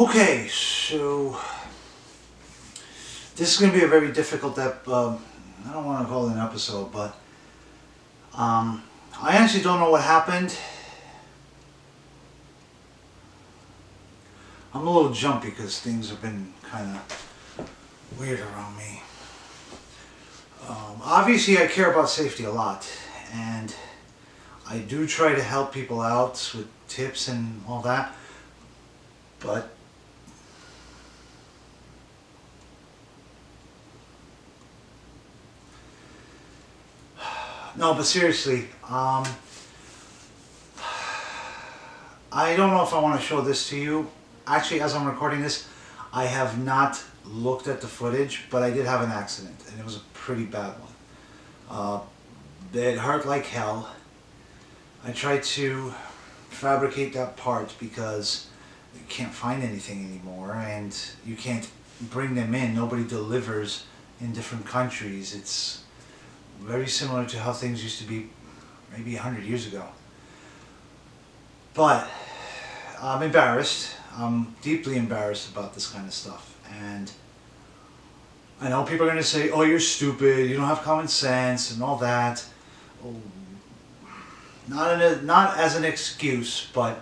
Okay, so this is going to be a very difficult I don't want to call it an episode, but I actually don't know what happened. I'm a little jumpy because things have been kind of weird around me. Obviously I care about safety a lot, and I do try to help people out with tips and all that, but no, but seriously, I don't know if I want to show this to you. Actually, as I'm recording this, I have not looked at the footage, but I did have an accident, and it was a pretty bad one. It hurt like hell. I tried to fabricate that part because you can't find anything anymore, and you can't bring them in. Nobody delivers in different countries. It's very similar to how things used to be maybe 100 years ago. But I'm embarrassed. I'm deeply embarrassed about this kind of stuff. And I know people are going to say, oh, you're stupid, you don't have common sense and all that. Oh, not as an excuse, but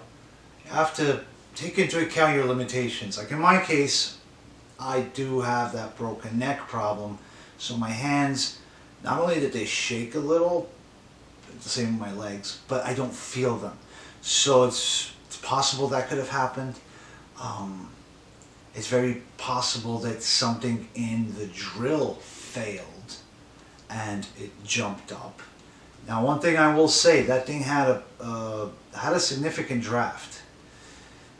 you have to take into account your limitations. Like in my case, I do have that broken neck problem. So my hands, not only did they shake a little, the same with my legs, but I don't feel them. So it's possible that could have happened. It's very possible that something in the drill failed and it jumped up. Now, one thing I will say, that thing had a significant draft.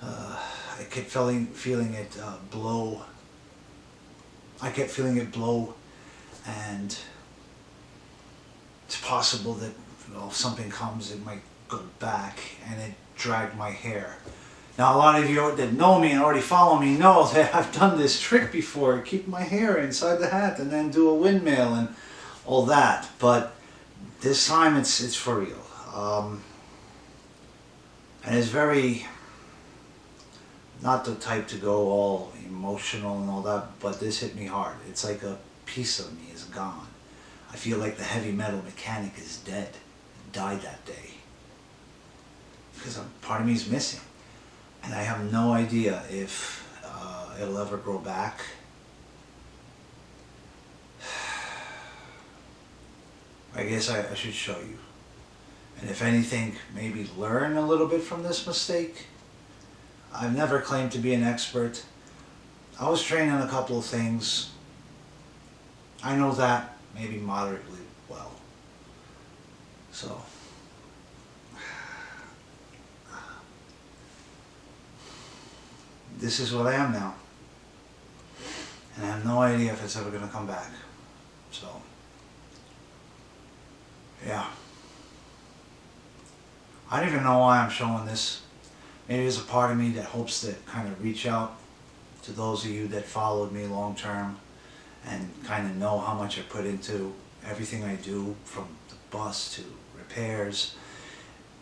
I kept feeling it blow. I kept feeling it blow, and it's possible that if something comes, it might go back, and it dragged my hair. Now, a lot of you that know me and already follow me know that I've done this trick before, keep my hair inside the hat and then do a windmill and all that. But this time it's for real. And it's very, not the type to go all emotional and all that, but this hit me hard. It's like a piece of me is gone. I feel like the heavy metal mechanic is dead, died that day. Because part of me is missing. And I have no idea if it'll ever grow back. I guess I should show you. And if anything, maybe learn a little bit from this mistake. I've never claimed to be an expert. I was trained on a couple of things. I know that maybe moderately well. So this is what I am now. And I have no idea if it's ever going to come back. So, yeah. I don't even know why I'm showing this. Maybe there's a part of me that hopes to kind of reach out to those of you that followed me long term and kind of know how much I put into everything I do, from the bus to repairs,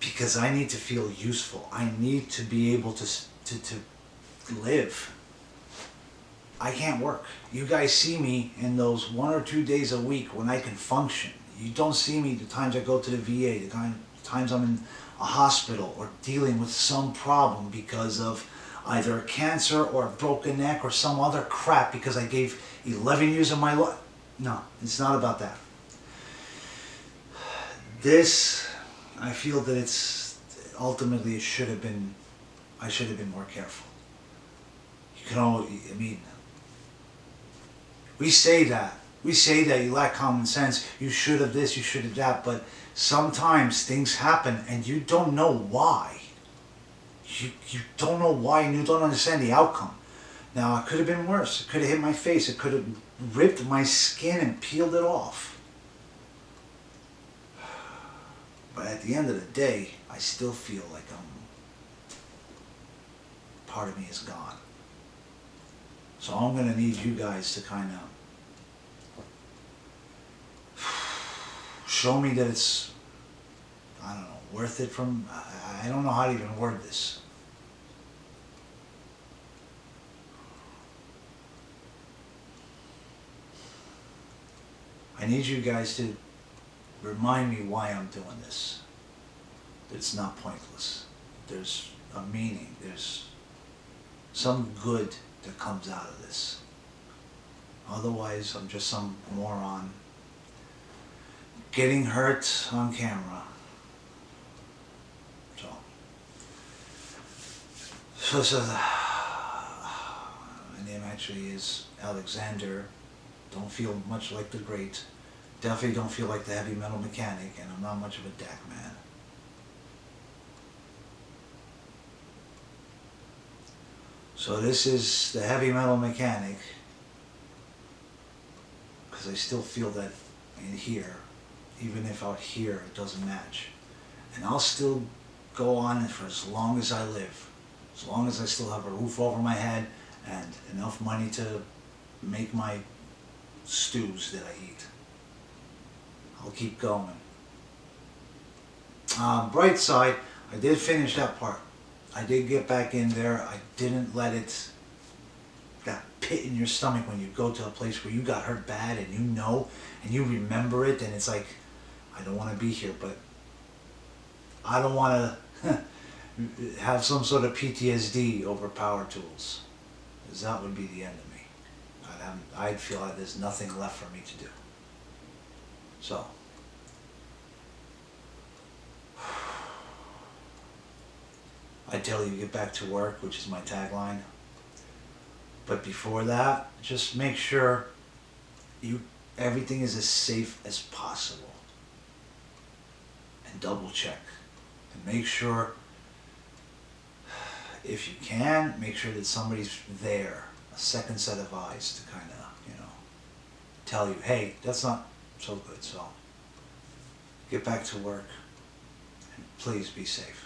because I need to feel useful. I need to be able to live. I can't work. You guys see me in those 1 or 2 days a week when I can function. You don't see me the times I go to the VA, the times I'm in a hospital or dealing with some problem because of either cancer or a broken neck or some other crap because I gave 11 years of my life. No, it's not about that. This, I feel that it's ultimately I should have been more careful. You can only, I mean, we say that you lack common sense, you should have this, you should have that, but sometimes things happen and you don't know why. You don't know why, and you don't understand the outcome. Now, it could have been worse. It could have hit my face. It could have ripped my skin and peeled it off. But at the end of the day, I still feel like part of me is gone. So I'm going to need you guys to kind of show me that it's, I don't know, worth it from, I don't know how to even word this. I need you guys to remind me why I'm doing this. It's not pointless. There's a meaning. There's some good that comes out of this. Otherwise, I'm just some moron getting hurt on camera. So my name actually is Alexander. Don't feel much like the great. Definitely don't feel like the heavy metal mechanic, and I'm not much of a deck man. So this is the heavy metal mechanic, because I still feel that in here, even if out here it doesn't match. And I'll still go on it for as long as I live. As long as I still have a roof over my head and enough money to make my stews that I eat. I'll keep going. Bright side, I did finish that part. I did get back in there. I didn't let it, that pit in your stomach when you go to a place where you got hurt bad and you know and you remember it, and it's like, I don't want to be here, but I don't want to have some sort of PTSD over power tools, because that would be the end of me. I'd feel like there's nothing left for me to do. So, I tell you, get back to work, which is my tagline. But before that, just make sure everything is as safe as possible. And double check. And make sure, if you can, make sure that somebody's there, a second set of eyes to kind of, tell you, hey, that's not so good. So get back to work and please be safe.